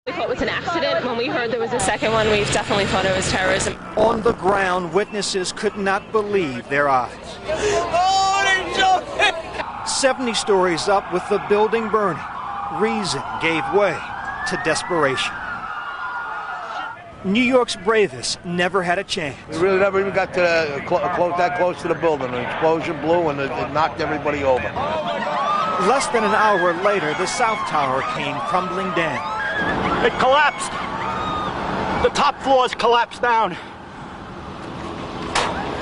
We thought it was an accident. When we heard there was a second one, we definitely thought it was terrorism. On the ground, witnesses could not believe their eyes. 70 stories up with the building burning, reason gave way to desperation. New York's bravest never had a chance. We really never even got to that close to the building. An explosion blew and it knocked everybody over. Less than an hour later, the South Tower came crumbling down. It collapsed. The top floors collapsed down.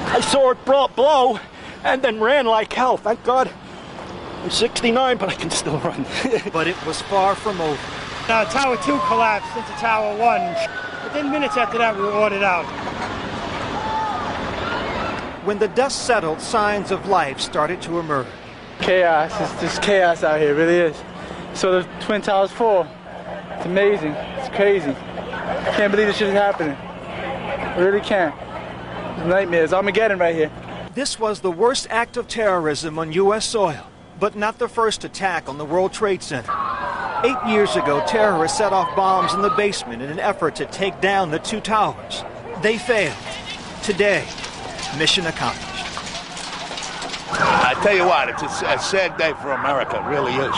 I saw it blow and then ran like hell. Thank God. I'm 69, but I can still run. But it was far from over. Tower 2 collapsed into Tower 1. Within minutes after that, we were ordered out. When the dust settled, signs of life started to emerge. Chaos. It's just chaos out here. It really is. So the Twin Towers fall. It's amazing. It's crazy. I can't believe this shit is happening. I really can't. It's nightmares. Armageddon right here. This was the worst act of terrorism on U.S. soil, but not the first attack on the World Trade Center. 8 years ago, terrorists set off bombs in the basement in an effort to take down the two towers. They failed. Today, mission accomplished. I tell you what, it's a sad day for America. It really is.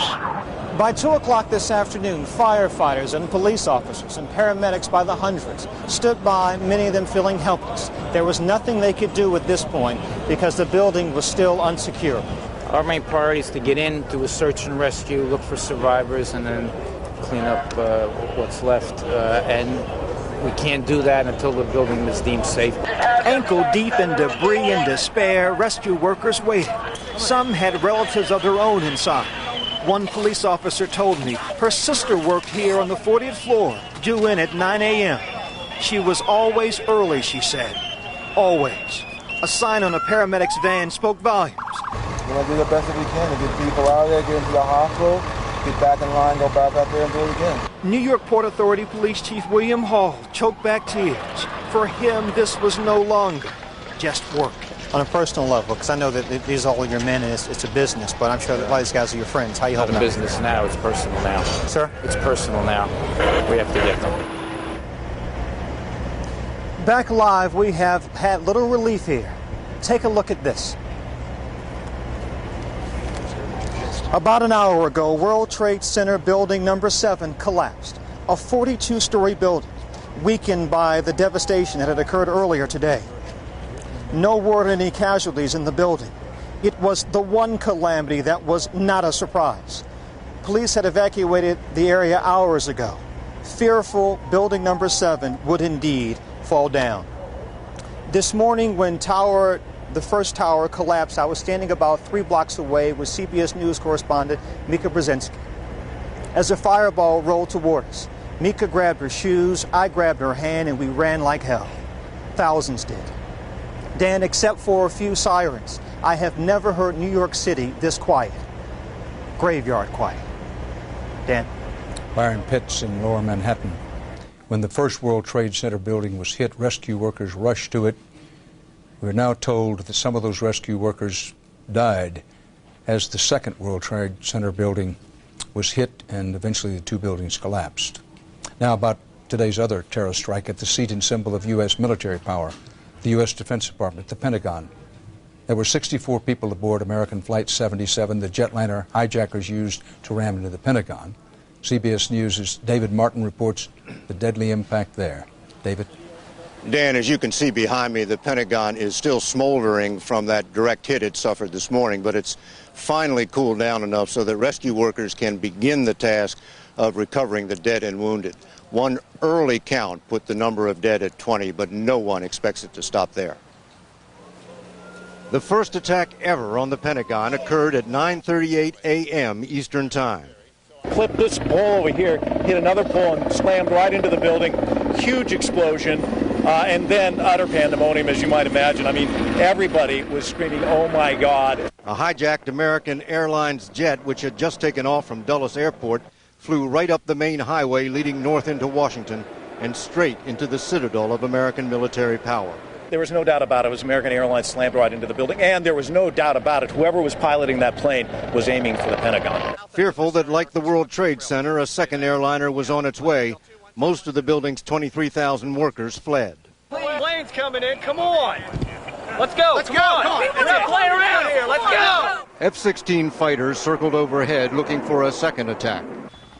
By 2 o'clock this afternoon, firefighters and police officers and paramedics by the hundreds stood by, many of them feeling helpless. There was nothing they could do at this point because the building was still unsecured. Our main priority is to get in, do a search and rescue, look for survivors, and then clean up what's left. And we can't do that until the building is deemed safe. Ankle deep in debris and despair, rescue workers waited. Some had relatives of their own inside. One police officer told me her sister worked here on the 40th floor, due in at 9 a.m. She was always early, she said. Always. A sign on a paramedic's van spoke volumes. We're going to do the best that we can to get people out of there, get into the hospital, get back in line, go back out there and do it again. New York Port Authority Police Chief William Hall choked back tears. For him, this was no longer just work. On a personal level, because I know that these are all your men and it's a business, but I'm sure that a lot of these guys are your friends. How you helping Not out? a business now, it's personal now. Sir? It's personal now. We have to get them. Back live, we have had little relief here. Take a look at this. About an hour ago, World Trade Center building number 7 collapsed. A 42-story building, weakened by the devastation that had occurred earlier today. No word of any casualties in the building. It was the one calamity that was not a surprise. Police had evacuated the area hours ago. Fearful building number 7 would indeed fall down. This morning when the first tower collapsed, I was standing about 3 blocks away with CBS News correspondent Mika Brzezinski. As a fireball rolled toward us, Mika grabbed her shoes, I grabbed her hand, and we ran like hell. Thousands did. Dan, except for a few sirens, I have never heard New York City this quiet. Graveyard quiet. Dan? Byron Pitts in Lower Manhattan. When the first World Trade Center building was hit, rescue workers rushed to it. We're now told that some of those rescue workers died as the second World Trade Center building was hit and eventually the 2 buildings collapsed. Now about today's other terror strike at the seat and symbol of U.S. military power, the U.S. Defense Department, the Pentagon. There were 64 people aboard American Flight 77, the jetliner hijackers used to ram into the Pentagon. CBS News' David Martin reports the deadly impact there. David? Dan, as you can see behind me, the Pentagon is still smoldering from that direct hit it suffered this morning, but it's finally cooled down enough so that rescue workers can begin the task of recovering the dead and wounded. One early count put the number of dead at 20, but no one expects it to stop there. The first attack ever on the Pentagon occurred at 9:38 a.m. Eastern Time. Clip this pole over here, hit another pole and slammed right into the building. Huge explosion, and then utter pandemonium, as you might imagine. I mean, everybody was screaming, "Oh my God." A hijacked American Airlines jet, which had just taken off from Dulles Airport, flew right up the main highway leading north into Washington and straight into the citadel of American military power. There was no doubt about it. It was American Airlines slammed right into the building, and there was no doubt about it. Whoever was piloting that plane was aiming for the Pentagon. Fearful that, like the World Trade Center, a second airliner was on its way, Most of the building's 23,000 workers fled. Plane's coming in, come on! Let's go, come on! We're not playing around here, let's go! F-16 fighters circled overhead looking for a second attack,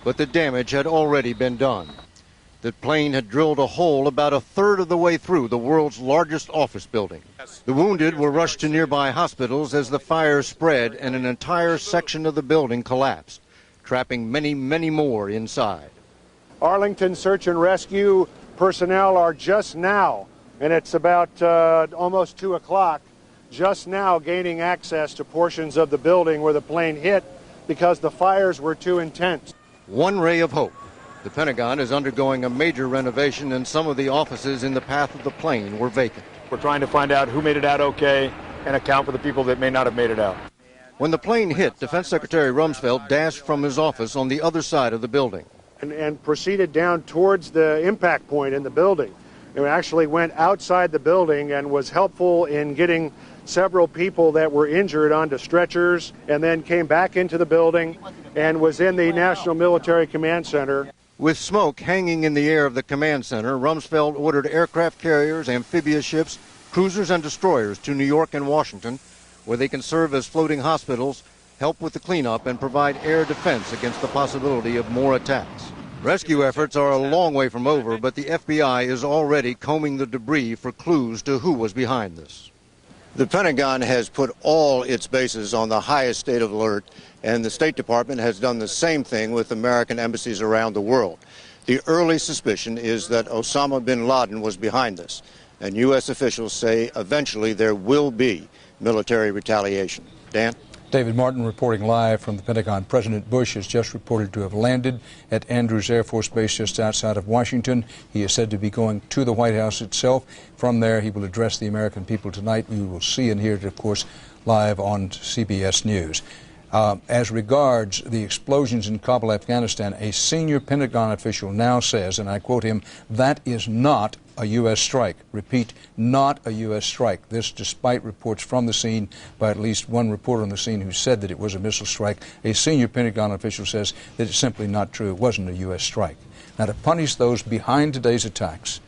but the damage had already been done. The plane had drilled a hole about a third of the way through the world's largest office building. The wounded were rushed to nearby hospitals as the fire spread and an entire section of the building collapsed, trapping many, many more inside. Arlington search and rescue personnel are just now, and it's about almost 2 o'clock, just now gaining access to portions of the building where the plane hit because the fires were too intense. One ray of hope. The Pentagon is undergoing a major renovation, and some of the offices in the path of the plane were vacant. We're trying to find out who made it out okay and account for the people that may not have made it out. When the plane hit, Defense Secretary Rumsfeld dashed from his office on the other side of the building. And proceeded down towards the impact point in the building. It actually went outside the building and was helpful in getting several people that were injured onto stretchers, and then came back into the building and was in the National Military Command Center. With smoke hanging in the air of the command center, Rumsfeld ordered aircraft carriers, amphibious ships, cruisers and destroyers to New York and Washington, where they can serve as floating hospitals, help with the cleanup, and provide air defense against the possibility of more attacks. Rescue efforts are a long way from over, but the FBI is already combing the debris for clues to who was behind this. The Pentagon has put all its bases on the highest state of alert, and the State Department has done the same thing with American embassies around the world. The early suspicion is that Osama bin Laden was behind this, and U.S. officials say eventually there will be military retaliation. Dan? David Martin reporting live from the Pentagon. President Bush is just reported to have landed at Andrews Air Force Base just outside of Washington. He is said to be going to the White House itself. From there, he will address the American people tonight. We will see and hear it, of course, live on CBS News. As regards the explosions in Kabul, Afghanistan, a senior Pentagon official now says, and I quote him, that is not a U.S. strike. Repeat, not a U.S. strike. This despite reports from the scene by at least one reporter on the scene who said that it was a missile strike. A senior Pentagon official says that it's simply not true. It wasn't a U.S. strike. Now, to punish those behind today's attacks,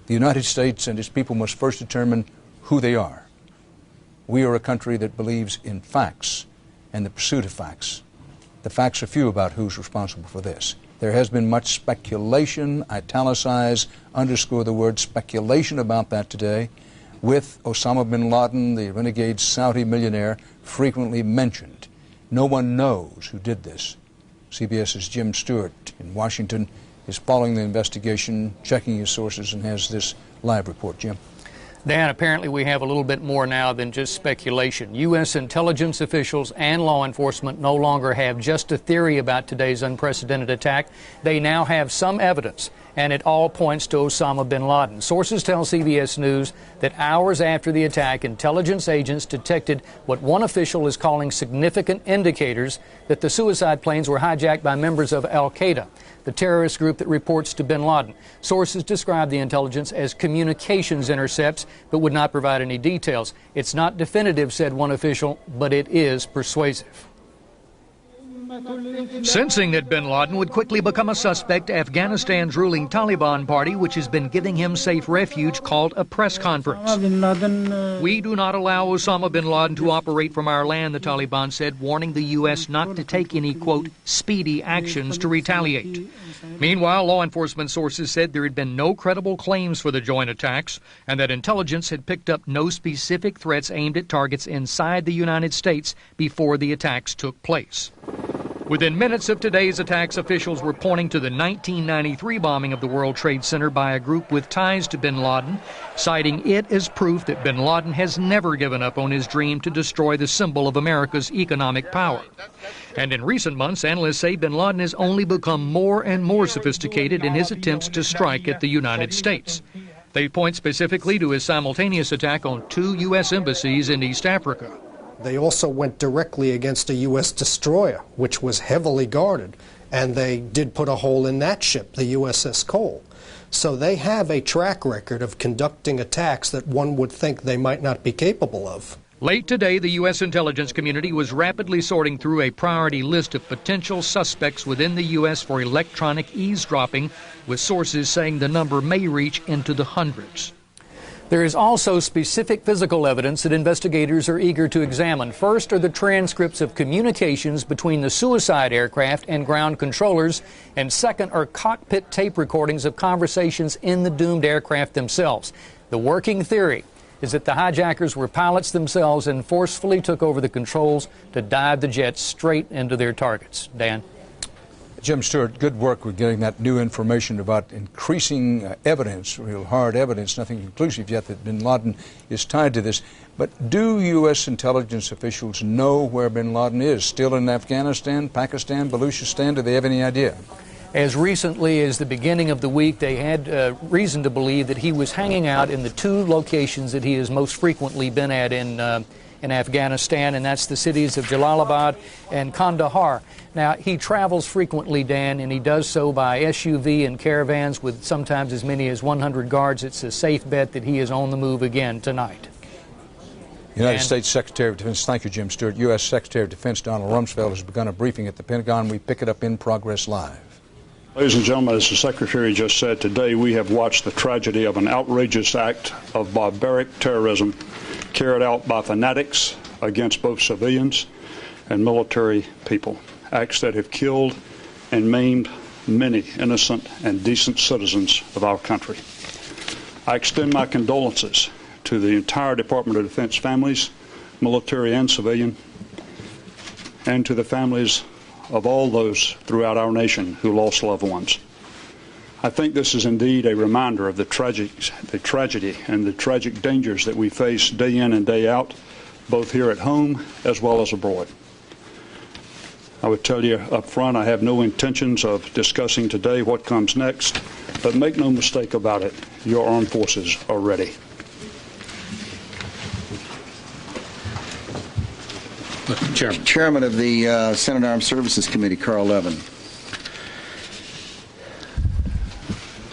the United States and its people must first determine who they are. We are a country that believes in facts and the pursuit of facts. The facts are few about who's responsible for this. There has been much speculation, italicize, underscore the word speculation about that today, with Osama bin Laden, the renegade Saudi millionaire, frequently mentioned. No one knows who did this. CBS's Jim Stewart in Washington is following the investigation, checking his sources, and has this live report. Jim. Dan, apparently we have a little bit more now than just speculation. U.S. intelligence officials and law enforcement no longer have just a theory about today's unprecedented attack. They now have some evidence, and it all points to Osama bin Laden. Sources tell CBS News that hours after the attack, intelligence agents detected what one official is calling significant indicators that the suicide planes were hijacked by members of al-Qaeda, the terrorist group that reports to bin Laden. Sources describe the intelligence as communications intercepts, but would not provide any details. It's not definitive, said one official, but it is persuasive. Sensing that bin Laden would quickly become a suspect, Afghanistan's ruling Taliban party, which has been giving him safe refuge, called a press conference. We do not allow Osama bin Laden to operate from our land, the Taliban said, warning the U.S. not to take any, quote, speedy actions to retaliate. Meanwhile, law enforcement sources said there had been no credible claims for the joint attacks and that intelligence had picked up no specific threats aimed at targets inside the United States before the attacks took place. Within minutes of today's attacks, officials were pointing to the 1993 bombing of the World Trade Center by a group with ties to bin Laden, citing it as proof that bin Laden has never given up on his dream to destroy the symbol of America's economic power. And in recent months, analysts say bin Laden has only become more and more sophisticated in his attempts to strike at the United States. They point specifically to his simultaneous attack on 2 U.S. embassies in East Africa. They also went directly against a U.S. destroyer, which was heavily guarded, and they did put a hole in that ship, the USS Cole. So they have a track record of conducting attacks that one would think they might not be capable of. Late today, the U.S. intelligence community was rapidly sorting through a priority list of potential suspects within the U.S. for electronic eavesdropping, with sources saying the number may reach into the hundreds. There is also specific physical evidence that investigators are eager to examine. First are the transcripts of communications between the suicide aircraft and ground controllers, and second are cockpit tape recordings of conversations in the doomed aircraft themselves. The working theory is that the hijackers were pilots themselves and forcefully took over the controls to dive the jets straight into their targets. Dan? Jim Stewart, good work with getting that new information about increasing evidence, real hard evidence, nothing conclusive yet, that bin Laden is tied to this. But do U.S. intelligence officials know where bin Laden is? Still in Afghanistan, Pakistan, Baluchistan? Do they have any idea? As recently as the beginning of the week, they had reason to believe that he was hanging out in the two locations that he has most frequently been at in Afghanistan, and that's the cities of Jalalabad and Kandahar. Now, he travels frequently, Dan, and he does so by SUV and caravans with sometimes as many as 100 guards. It's a safe bet that he is on the move again tonight. United States Secretary of Defense, thank you, Jim Stewart. U.S. Secretary of Defense Donald Rumsfeld has begun a briefing at the Pentagon. We pick it up in progress live. Ladies and gentlemen, as the Secretary just said, today we have watched the tragedy of an outrageous act of barbaric terrorism carried out by fanatics against both civilians and military people. Acts that have killed and maimed many innocent and decent citizens of our country. I extend my condolences to the entire Department of Defense families, military and civilian, and to the families of all those throughout our nation who lost loved ones. I think this is indeed a reminder of the tragedy and the tragic dangers that we face day in and day out, both here at home as well as abroad. I would tell you up front, I have no intentions of discussing today what comes next, but make no mistake about it, your armed forces are ready. Chairman of the Senate Armed Services Committee, Carl Levin.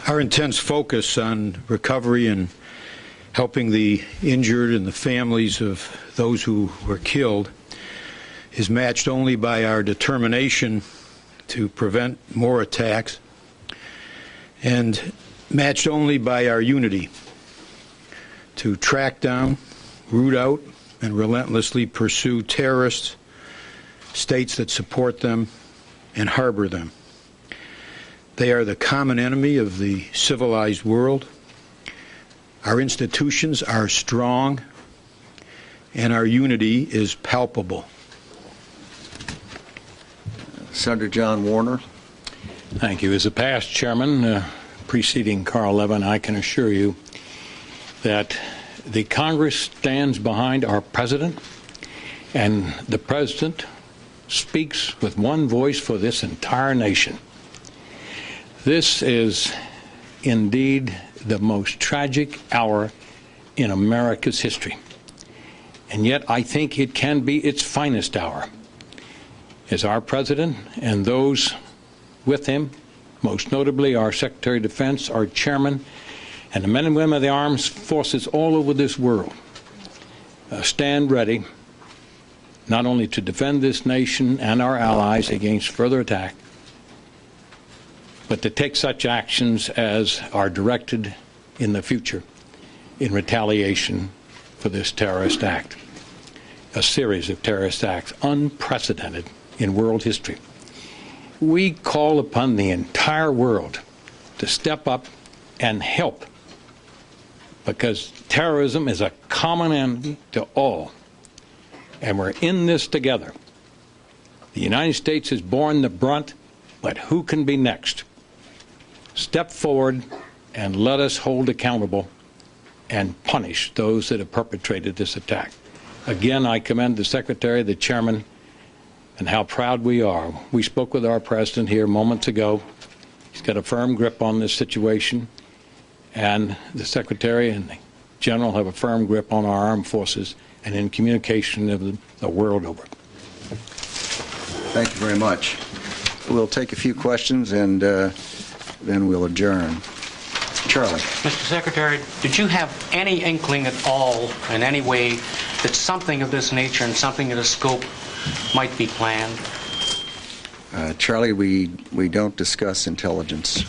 Our intense focus on recovery and helping the injured and the families of those who were killed is matched only by our determination to prevent more attacks and matched only by our unity to track down, root out, and relentlessly pursue terrorists, states that support them, and harbor them. They are the common enemy of the civilized world. Our institutions are strong, and our unity is palpable. Senator John Warner. Thank you. As a past chairman preceding Carl Levin, I can assure you that the Congress stands behind our president, and the president speaks with one voice for this entire nation. This is indeed the most tragic hour in America's history, and yet I think it can be its finest hour, as our president and those with him, most notably our Secretary of Defense, our chairman, and the men and women of the armed forces all over this world stand ready not only to defend this nation and our allies against further attack, but to take such actions as are directed in the future in retaliation for this terrorist act, a series of terrorist acts unprecedented in world history. We call upon the entire world to step up and help, because terrorism is a common enemy to all, and we're in this together. The United States has borne the brunt, but who can be next? Step forward and let us hold accountable and punish those that have perpetrated this attack. Again, I commend the Secretary, the Chairman, and how proud we are. We spoke with our President here moments ago. He's got a firm grip on this situation, and the Secretary and the General have a firm grip on our armed forces and in communication of the world over. Thank you very much. We'll take a few questions and then we'll adjourn. Charlie. Mr. Secretary, did you have any inkling at all in any way that something of this nature and something of this scope might be planned? Charlie, we don't discuss intelligence.